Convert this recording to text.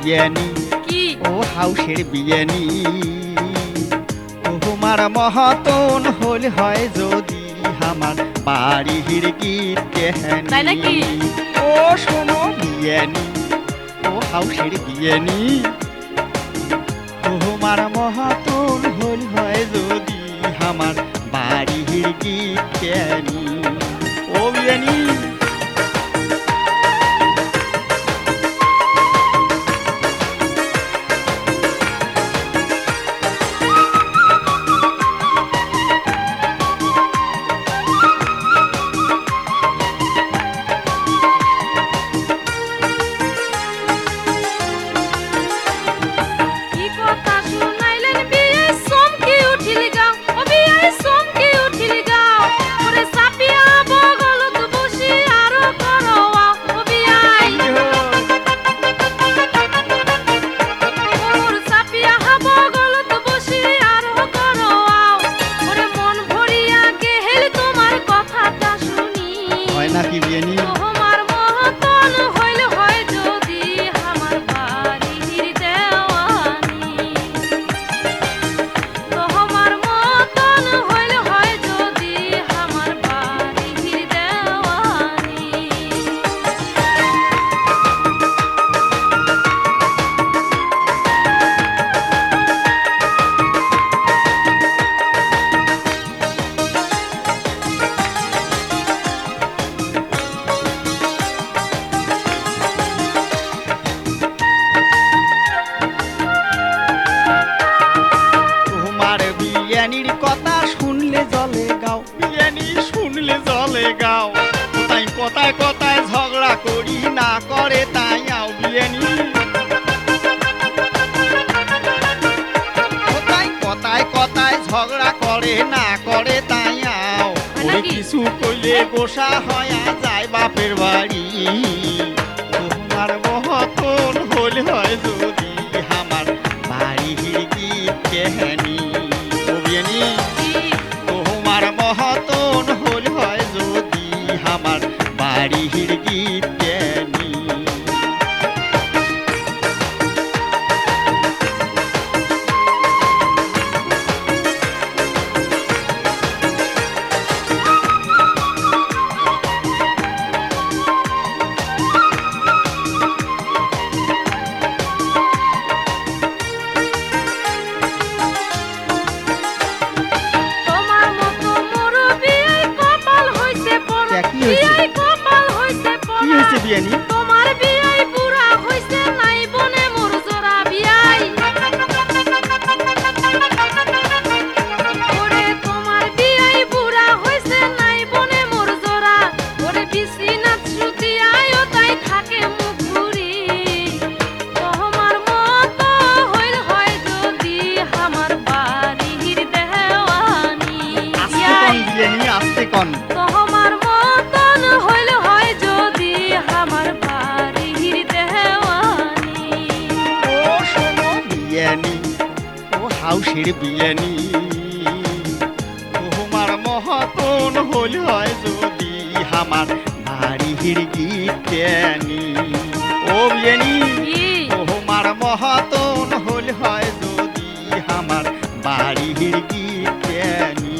বিয়ানি ও হাউসের বিয়ানি তোমার মহাতন হল হয় যদি আমার বাড়ির গীত নাকি ও শোনো বিয়ানি ও হাউসের বিয়ানি তোমার মহাতন হল হয় যদি আমার বাড়ির গীত ও বিয়ানি নাকি বিয়ানি তোমার মহতন হইল হয় যদি আমার বাড়ির দেওয়ানি তোমার মহতন হইল হয় যদি আমার বাড়ির দেওয়ানি বিয়ানির কথা শুনলে জলে গাও বিয়ানি শুনলে জলে গাও কোথায় কথায় কথায় ঝগড়া করি না করে তাই আও বিয়ানি কোথায় কথায় কথায় ঝগড়া করে না করে তাই আও ওরে কিছু কইলে গোসা হয়া যায় বাপের বাড়ি তোমার মহতন হল হয় যদি আমার বাড়ির গীত কেহানি তোমার মহতন হল হয় যদি আমার বাড়ির গীত জ্ঞানী বিয়ানি তোমার বিয়াই পুরা হইছে নাই বনে মোর জোড়া বিয়াই ওরে তোমার বিয়াই পুরা হইছে নাই বনে মোর জোড়া ওরে বিছিনাত সুতি আয়ো তাই থাকে মুখ ঘুরি তোমার মত হইল হয় যদি আমার বাড়ির দেওয়ানি বিয়ানি আস্তে কোন তোমার মতন হইল হয় যদি আমার বাড়ির দেওয়ানি ও শোনো বিয়ানি ও হাউসের বিয়ানি তোমার মহতন হল হয় যদি আমার বাড়ির গীত জ্ঞানী ও বিয়ানি তোমার মহতন হল হয় যদি আমার বাড়ির গীত জ্ঞানী